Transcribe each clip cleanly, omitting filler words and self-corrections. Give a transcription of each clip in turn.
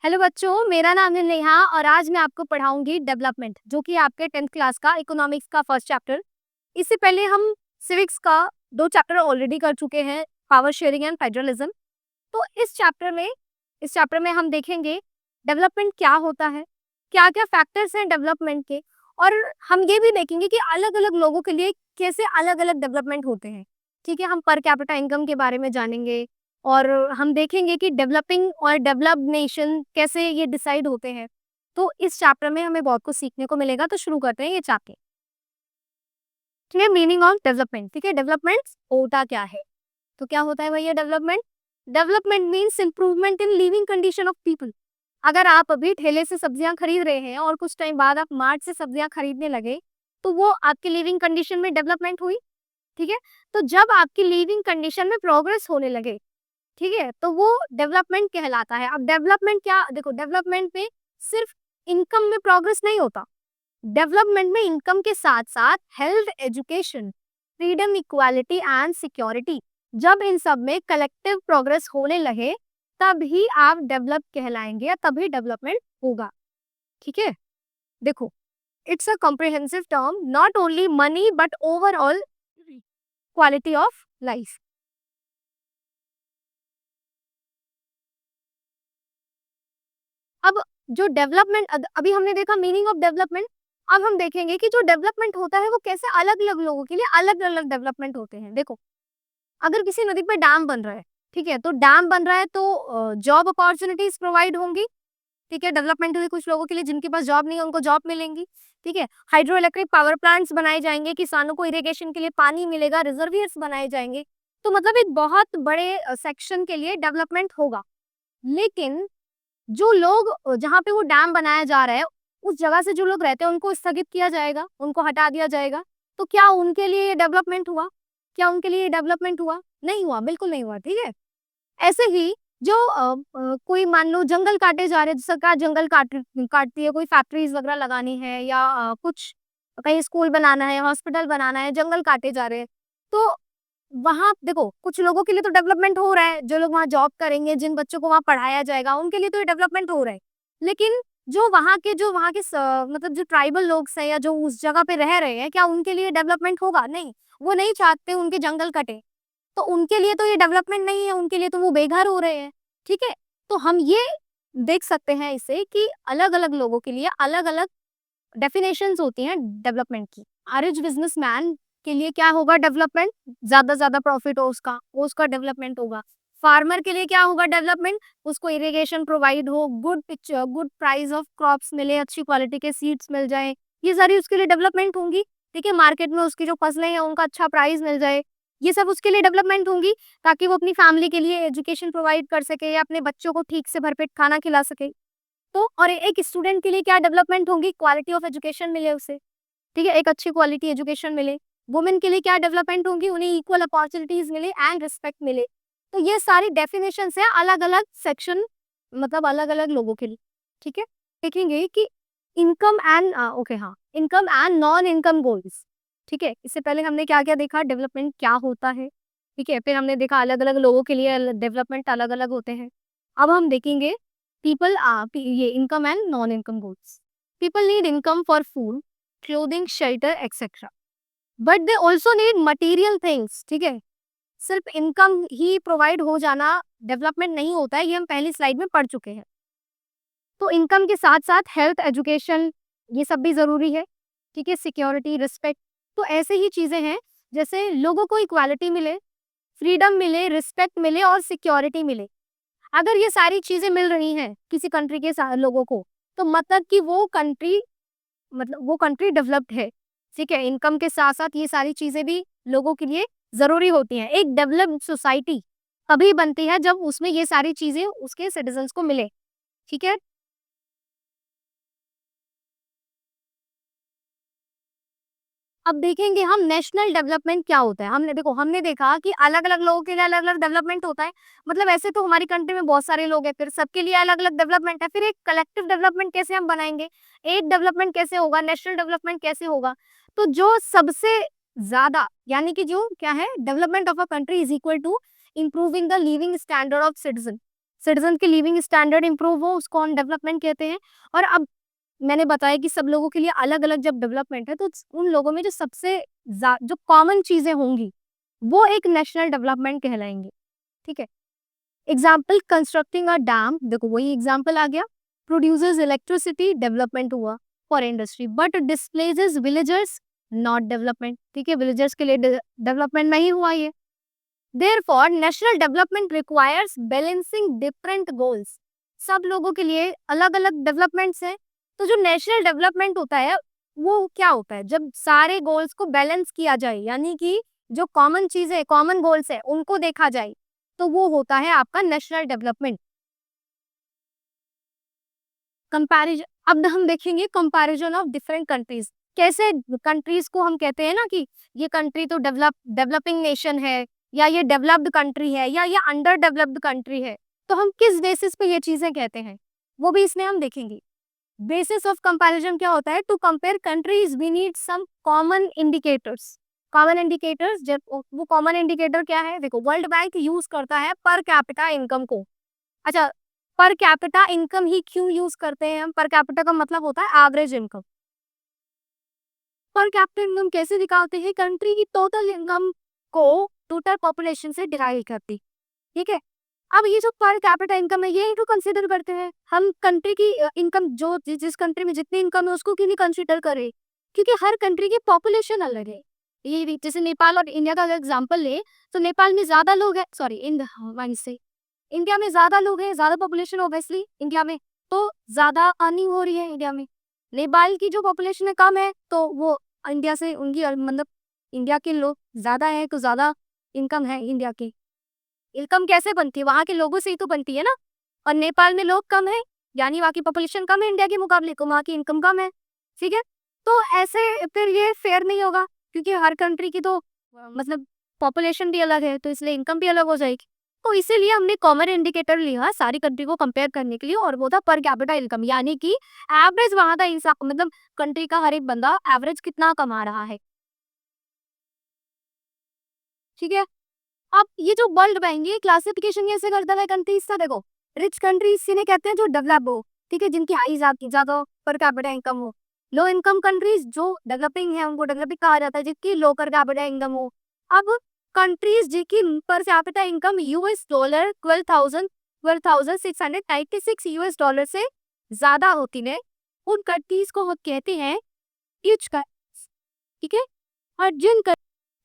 Hello बच्चों, मेरा नाम है नेहा और आज मैं आपको पढ़ाऊंगी डेवलपमेंट, जो कि आपके 10th क्लास का इकोनॉमिक्स का फर्स्ट चैप्टर। इससे पहले हम सिविक्स का 2 चैप्टर ऑलरेडी कर चुके हैं, पावर शेयरिंग एंड फेडरलिज्म। तो इस चैप्टर में हम देखेंगे डेवलपमेंट क्या होता है, क्या क्या फैक्टर्स हैं डेवलपमेंट के, और हम ये भी देखेंगे कि अलग अलग लोगों के लिए कैसे अलग अलग डेवलपमेंट होते हैं। ठीक है, हम पर कैपिटा इनकम के बारे में जानेंगे और हम देखेंगे कि डेवलपिंग और डेवलप्ड नेशन कैसे ये डिसाइड होते हैं। तो इस चैप्टर में हमें बहुत कुछ सीखने को मिलेगा। तो शुरू करते हैं ये चैप्टर। ठीक है, मीनिंग ऑफ डेवलपमेंट। ठीक है, डेवलपमेंट होता क्या है? तो क्या होता है भैया development? Development means improvement in living condition of people. अगर आप अभी ठेले से सब्जियां खरीद रहे हैं और कुछ टाइम बाद आप मार्ट से सब्जियां खरीदने लगे, तो वो आपकी लिविंग कंडीशन में डेवलपमेंट हुई। ठीक है, तो जब आपकी लिविंग कंडीशन में प्रोग्रेस होने लगे, ठीक है, तो वो डेवलपमेंट कहलाता है। अब डेवलपमेंट क्या, देखो डेवलपमेंट में सिर्फ इनकम में प्रोग्रेस नहीं होता। डेवलपमेंट में इनकम के साथ साथ health, education, freedom, equality and security, जब इन सब में कलेक्टिव प्रोग्रेस होने लगे तब ही आप डेवलप कहलाएंगे या तभी डेवलपमेंट होगा। ठीक है, देखो it's a comprehensive term, not only money but overall quality of life. अब जो डेवलपमेंट, अभी हमने देखा मीनिंग ऑफ डेवलपमेंट। अब हम देखेंगे कि जो डेवलपमेंट होता है वो कैसे अलग अलग लोगों के लिए अलग अलग डेवलपमेंट होते हैं। देखो, अगर किसी नदी पे डैम बन रहा है, ठीक है, तो डैम बन रहा है तो जॉब अपॉर्चुनिटीज प्रोवाइड होंगी। ठीक है, डेवलपमेंट हुई कुछ लोगों के लिए, जिनके पास जॉब नहीं है उनको जॉब मिलेंगी। ठीक है, हाइड्रो इलेक्ट्रिक पावर प्लांट्स बनाए जाएंगे, किसानों को इरिगेशन के लिए पानी मिलेगा, रिजर्वियर्स बनाए जाएंगे। तो मतलब एक बहुत बड़े सेक्शन के लिए डेवलपमेंट होगा। लेकिन जो लोग जहाँ पे वो डैम बनाया जा रहा है, उस जगह से जो लोग रहते हैं उनको स्थगित किया जाएगा, उनको हटा दिया जाएगा। तो क्या उनके लिए ये डेवलपमेंट हुआ? क्या उनके लिए ये डेवलपमेंट हुआ? नहीं हुआ, बिल्कुल नहीं हुआ। ठीक है, ऐसे ही जो कोई मान लो जंगल काटे जा रहे हैं, सरकार जंगल काटती है, कोई फैक्ट्रीज वगैरह लगानी है या कुछ कहीं स्कूल बनाना है, हॉस्पिटल बनाना है, जंगल काटे जा रहे हैं। तो वहाँ देखो कुछ लोगों के लिए तो डेवलपमेंट हो रहा है, जो लोग वहाँ जॉब करेंगे, जिन बच्चों को वहाँ पढ़ाया जाएगा, उनके लिए तो ये डेवलपमेंट हो रहा है। लेकिन जो वहाँ के मतलब जो ट्राइबल लोग हैं या जो उस जगह पे रह रहे हैं, क्या उनके लिए डेवलपमेंट होगा? नहीं, वो नहीं चाहते उनके जंगल कटे, तो उनके लिए तो ये डेवलपमेंट नहीं है, उनके लिए तो वो बेघर हो रहे हैं। ठीक है, तो हम ये देख सकते हैं इससे कि अलग अलग लोगों के लिए अलग अलग डेफिनेशंस होती हैं डेवलपमेंट की। आरिज बिजनेसमैन के लिए क्या होगा डेवलपमेंट? ज्यादा ज्यादा प्रॉफिट हो उसका, वो उसका डेवलपमेंट होगा। फार्मर के लिए क्या होगा डेवलपमेंट? उसको इरिगेशन प्रोवाइड हो, good picture, good price of crops मिले, अच्छी क्वालिटी के सीड्स मिल जाए, ये सारी उसके लिए डेवलपमेंट होंगी। ठीक है, मार्केट में उसकी जो फसलें हैं उनका अच्छा प्राइस मिल जाए, ये सब उसके लिए डेवलपमेंट होंगी, ताकि वो अपनी फैमिली के लिए एजुकेशन प्रोवाइड कर सके या अपने बच्चों को ठीक से भरपेट खाना खिला सके। तो और एक स्टूडेंट के लिए क्या डेवलपमेंट होंगी? क्वालिटी ऑफ एजुकेशन मिले उसे। ठीक है, एक अच्छी क्वालिटी एजुकेशन मिले। वुमेन के लिए क्या डेवलपमेंट होंगी? उन्हें इक्वल अपॉर्चुनिटीज मिले एंड रिस्पेक्ट मिले। तो ये सारी डेफिनेशंस है अलग अलग सेक्शन, मतलब अलग अलग लोगों के लिए। ठीक है, देखेंगे कि इनकम एंड ओके, हाँ, income and non income goals. ठीक है, इससे पहले हमने क्या क्या देखा, डेवलपमेंट क्या होता है। ठीक है, फिर हमने देखा अलग अलग लोगों के लिए डेवलपमेंट अलग अलग होते हैं। अब हम देखेंगे ये income and non income goals. People need income for food, clothing, shelter etcetera, but they also need material things. ठीक है, सिर्फ इनकम ही प्रोवाइड हो जाना डेवलपमेंट नहीं होता है, ये हम पहली स्लाइड में पढ़ चुके हैं। तो इनकम के साथ साथ हेल्थ, एजुकेशन, ये सब भी जरूरी है। ठीक है, सिक्योरिटी, रिस्पेक्ट, तो ऐसे ही चीजें हैं जैसे लोगों को इक्वालिटी मिले, फ्रीडम मिले, रिस्पेक्ट मिले और सिक्योरिटी मिले। अगर ये सारी चीजें मिल रही हैं किसी कंट्री के लोगों को, तो मतलब कि वो कंट्री डेवलप्ड है। ठीक है, इनकम के साथ साथ ये सारी चीजें भी लोगों के लिए जरूरी होती हैं। एक डेवलप्ड सोसाइटी तभी बनती है जब उसमें ये सारी चीजें उसके सिटीजन्स को मिले। ठीक है, अब देखेंगे हम नेशनल डेवलपमेंट क्या होता है। हमने देखा कि अलग अलग लोगों के लिए अलग अलग डेवलपमेंट होता है। मतलब ऐसे तो हमारी कंट्री में बहुत सारे लोग हैं, फिर सबके लिए अलग अलग डेवलपमेंट है। फिर एक कलेक्टिव डेवलपमेंट कैसे हम बनाएंगे? एक डेवलपमेंट कैसे होगा? नेशनल डेवलपमेंट कैसे होगा? तो जो सबसे ज्यादा, यानी कि जो क्या है, development of a country is equal to improving the living standard of citizen. Citizen की लिविंग स्टैंडर्ड इंप्रूव हो, उसको हम डेवलपमेंट कहते हैं। और अब मैंने बताया कि सब लोगों के लिए अलग-अलग जब डेवलपमेंट है, तो उन लोगों में जो सबसे जो कॉमन चीज़ें होंगी, वो एक नेशनल डेवलपमेंट कहलाएँगी, ठीक है? एग्ज़ाम्पल कंस्ट्रक्टिंग अ डैम, देखो वही एग्ज़ाम्पल आ गया, प्रोड्यूसेस इलेक्ट्रिसिटी, डेवलपमेंट हुआ for industry, but displaces villagers, not development, ठीक है? विलेजर्स के लिए डेवलपमेंट नहीं हुआ ये। Therefore national development requires balancing different goals, सब लोगों के लिए अलग-अलग डेवलपमेंट्स हैं। तो जो नेशनल डेवलपमेंट होता है, वो क्या होता है? जब सारे गोल्स को बैलेंस किया जाए, यानी कि जो कॉमन चीज़ें, कॉमन गोल्स हैं, उनको देखा जाए, तो वो होता है आपका नेशनल डेवलपमेंट। कंपैरिजन, अब हम देखेंगे कंपैरिजन ऑफ डिफरेंट कंट्रीज। कैसे कंट्रीज को हम कहते हैं ना कि ये कंट्री तो डेवलपिंग नेशन है, या ये डेवलप्ड कंट्री है, या ये अंडर डेवलप्ड कंट्री है, तो हम किस बेसिस पे ये चीजें कहते हैं, वो भी इसमें हम देखेंगे। बेसिस ऑफ कंपैरिजन क्या होता है? To compare countries we need some common indicators. Common indicators, जब वो कॉमन इंडिकेटर क्या है, देखो वर्ल्ड बैंक यूज करता है पर कैपिटा इनकम को। अच्छा, पर कैपिटा इनकम ही क्यों यूज करते हैं हम? पर कैपिटा का मतलब होता है average income. Per capita income कैसे दिखाते हैं? कंट्री की टोटल इनकम को टोटल पॉपुलेशन से डिवाइड करती, ठीक है? अब ये जो पर कैपिटा इनकम है, ये इनको कंसीडर करते हैं हम। कंट्री की इनकम, जो जिस कंट्री में जितनी इनकम है उसको क्यों नहीं कंसीडर करें? क्योंकि हर कंट्री की पॉपुलेशन अलग है। ये भी जैसे नेपाल और इंडिया का अगर एग्जांपल ले, तो नेपाल में ज्यादा लोग हैं, सॉरी इंडिया में ज्यादा लोग हैं, ज्यादा पॉपुलेशन ऑब्वियसली इंडिया में, तो ज्यादा अर्निंग हो रही है इंडिया में। नेपाल की जो पॉपुलेशन है कम है, तो वो इंडिया से उनकी मतलब इंडिया के लोग ज्यादा है, तो ज्यादा इनकम है इंडिया की। इनकम कैसे बनती है? वहाँ के लोगों से ही तो बनती है ना। और नेपाल में लोग कम है, यानी वहाँ की पॉपुलेशन कम है इंडिया के मुकाबले, तो वहाँ की इनकम कम है, ठीक है? तो ऐसे फिर ये फेयर नहीं होगा, क्योंकि हर कंट्री की तो मतलब पॉपुलेशन भी अलग है, तो इसलिए इनकम भी अलग हो जाएगी। तो इसीलिए हमने कॉमन इंडिकेटर लिया सारी कंट्री को कंपेयर करने के लिए, और वो था पर कैपिटा इनकम, यानी कि एवरेज वहाँ का इंसान, मतलब कंट्री का हर एक बंदा एवरेज कितना कमा रहा है, ठीक है? अब ये जो वर्ल्ड बैंक ये क्लासिफिकेशन कैसे करता है कंट्रीज का? देखो, रिच कंट्रीज इन्हें कहते हैं जो डेवलप हो, ठीक है, जिनकी हाई ज्यादा पर कैपिटा इनकम हो। लो इनकम कंट्रीज जो डेवलपिंग है, उनको डेवलपिंग कहा जाता है, जिनकी लो पर कैपिटा इनकम हो। अब कंट्रीज जिनकी per capita income US dollar 12,696 US dollar से ज्यादा होती है, उन कंट्रीज को हम कहते हैं रिच, ठीक है? और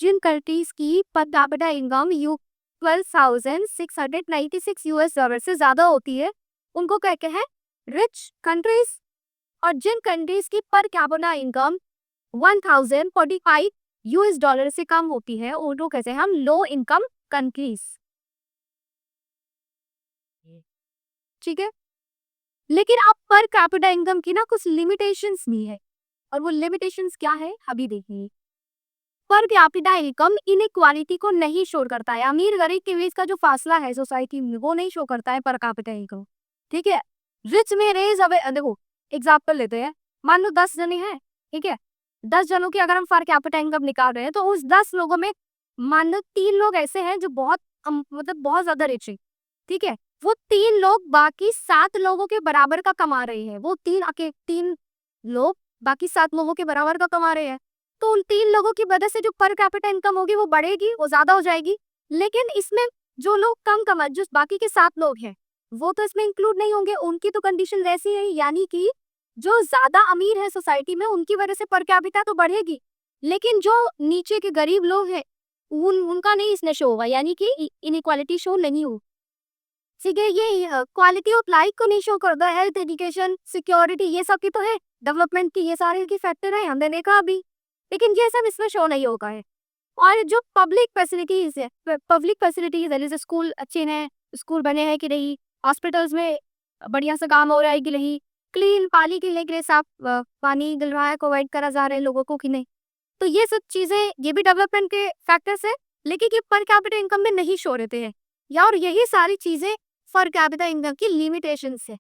जिन कंट्रीज की per capita income 12,696 US dollar से ज्यादा होती है, उनको कहते हैं रिच कंट्रीज। और जिन कंट्रीज की per capita income 1045 US dollar से कम होती है, उनको कहते हैं हम लो इनकम कंट्रीज, ठीक है? लेकिन अब पर कैपिटा इनकम की ना कुछ लिमिटेशंस भी है, और वो लिमिटेशंस क्या है अभी देखिए। पर कैपिटा इनकम इनइक्वालिटी को नहीं शो करता है, अमीर गरीब के बीच का जो फासला है सोसाइटी में, वो नहीं शो करता है पर कैपिटा इनकम, ठीक है? रिच में रेज अवे, देखो एग्जांपल लेते हैं, मान लो 10 जने हैं, ठीक है? 10 जनों की अगर हम पर कैपिटा इनकम निकाल रहे हैं, तो उस 10 लोगों में मान लो 3 लोग ऐसे हैं जो बहुत मतलब बहुत ज्यादा रिच है, ठीक है? वो 3 लोग बाकी 7 लोगों के बराबर का कमा रहे हैं, वो 3 लोग बाकी 7 लोगों के बराबर का कमा रहे हैं। तो उन 3 लोगों की वजह से जो पर कैपिटा इनकम होगी वो बढ़ेगी, वो ज्यादा हो जाएगी। लेकिन इसमें जो लोग कम कमा, जो बाकी के 7 लोग हैं, वो तो इसमें इंक्लूड नहीं होंगे, उनकी तो कंडीशन वैसी है, यानी कि जो ज्यादा अमीर है सोसाइटी में, उनकी वजह से पर कैपिटा तो बढ़ेगी, लेकिन जो नीचे के गरीब लोग हैं उनका नहीं इसमें शो होगा, यानी कि इनइक्वालिटी शो नहीं हो, ठीक है? ये क्वालिटी ऑफ लाइफ को नहीं शो करता, हेल्थ, एजुकेशन, सिक्योरिटी, ये सब की तो है डेवलपमेंट की, ये सारे की फैक्टर है, हमने देखा अभी। लेकिन ये सब इसमें शो नहीं होगा है। और जो पब्लिक फैसिलिटीज है, जैसे स्कूल अच्छे हैं, स्कूल बने हैं कि नहीं, हॉस्पिटल्स में बढ़िया से काम हो रहा है कि नहीं, क्लीन पानी के लिए साफ पानी मिल रहा है, प्रोवाइड करा जा रहे हैं लोगों को कि नहीं। तो ये सब चीजें, ये भी डेवलपमेंट के फैक्टर्स है, लेकिन ये पर कैपिटा इनकम में नहीं शो रहते हैं, या और यही सारी चीजें पर कैपिटा इनकम की लिमिटेशंस है,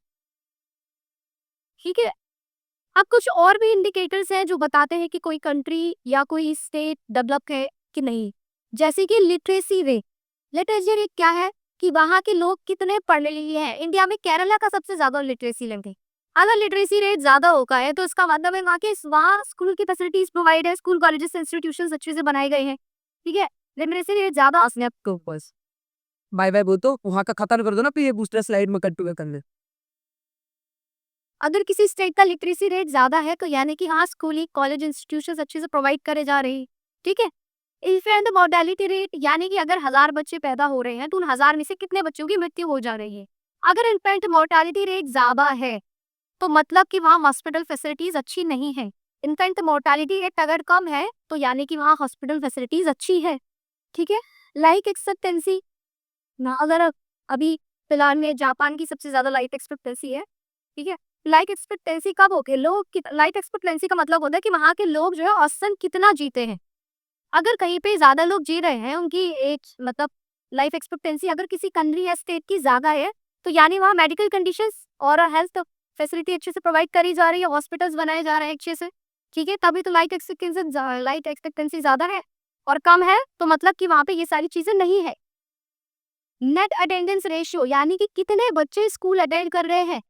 ठीक है? अब कुछ और भी इंडिकेटर्स हैं जो बताते हैं कि कोई कंट्री या कोई स्टेट डेवलप है कि नहीं, जैसे कि लिटरेसी रेट। लिटरेसी रेट क्या है? कि वहाँ के लोग कितने पढ़े लिखे हैं। इंडिया में केरला का सबसे ज्यादा लिटरेसी रेट है। अगर लिटरेसी रेट ज्यादा होगा है तो इसका मतलब है वहाँ स्कूल की फैसिलिटीज प्रोवाइड है, स्कूल कॉलेजेस इंस्टीट्यूशन अच्छे से बनाए गए हैं, ठीक है। लिटरेसी रेट ज्यादा अपने आप को बस बाय बाय बोल तो वहां का खत्म कर दो ना, फिर ये दूसरा स्लाइड में कंटिन्यू कर ले। अगर किसी स्टेट का लिटरेसी रेट ज्यादा है तो यानी कि हाँ स्कूल कॉलेज इंस्टीट्यूशन अच्छे से प्रोवाइड करे जा रहे हैं, ठीक है। इन्फेंट मोर्टेलिटी रेट यानी कि अगर 1000 बच्चे पैदा हो रहे हैं तो उन 1000 में से कितने बच्चों की मृत्यु हो जा रही है। अगर इन्फेंट मोर्टेलिटी रेट ज्यादा है तो मतलब कि वहाँ हॉस्पिटल फैसिलिटीज अच्छी नहीं है। इन्फेंट मोर्टेलिटी रेट अगर कम है तो यानी कि वहाँ हॉस्पिटल फैसिलिटीज अच्छी है, ठीक है। लाइफ एक्सपेक्टेंसी ना, अगर अभी फिलहाल में जापान की सबसे ज्यादा लाइफ एक्सपेक्टेंसी है, ठीक है। लाइफ एक्सपेक्टेंसी कब होगी, लाइफ एक्सपेक्टेंसी का मतलब होता है कि वहाँ के लोग जो है औसतन कितना जीते हैं। अगर कहीं पे ज्यादा लोग जी रहे हैं, उनकी एज मतलब लाइफ एक्सपेक्टेंसी अगर किसी कंट्री या स्टेट की ज्यादा है तो यानी वहाँ मेडिकल कंडीशंस और हेल्थ फैसिलिटी अच्छे से प्रोवाइड करी जा रही है, हॉस्पिटल्स बनाए जा रहे हैं अच्छे से, ठीक है। तभी तो लाइफ एक्सपेक्टेंसी ज्यादा है। और कम है तो मतलब कि वहाँ पे ये सारी चीजें नहीं है। नेट अटेंडेंस रेशियो यानी कि कितने बच्चे स्कूल अटेंड कर रहे हैं।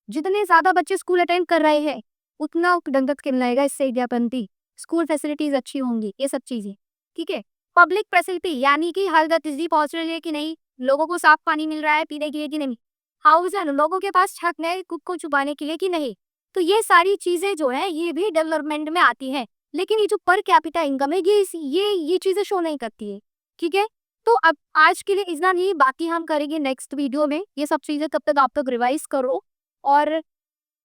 जितने ज्यादा बच्चे स्कूल अटेंड कर रहे हैं उतना डंगत खिलाएगा, इससे विद्यापति स्कूल फैसिलिटीज अच्छी होंगी, ये सब चीजें, ठीक है। पब्लिक फैसिलिटी यानी कि हर गतिविधि पहुंच रही है कि नहीं, लोगों को साफ पानी मिल रहा है पीने के लिए कि नहीं, हाउस है लोगों के पास छत है खुद को छुपाने के लिए कि नहीं। तो ये सारी चीजें जो है ये भी डेवलपमेंट में आती है, लेकिन ये जो पर कैपिटा इनकम है ये चीजें शो नहीं करती है, ठीक है। तो अब आज के लिए इतना नहीं, बाकी हम करेंगे नेक्स्ट वीडियो में ये सब चीजें। तब तक आप तक रिवाइज करो और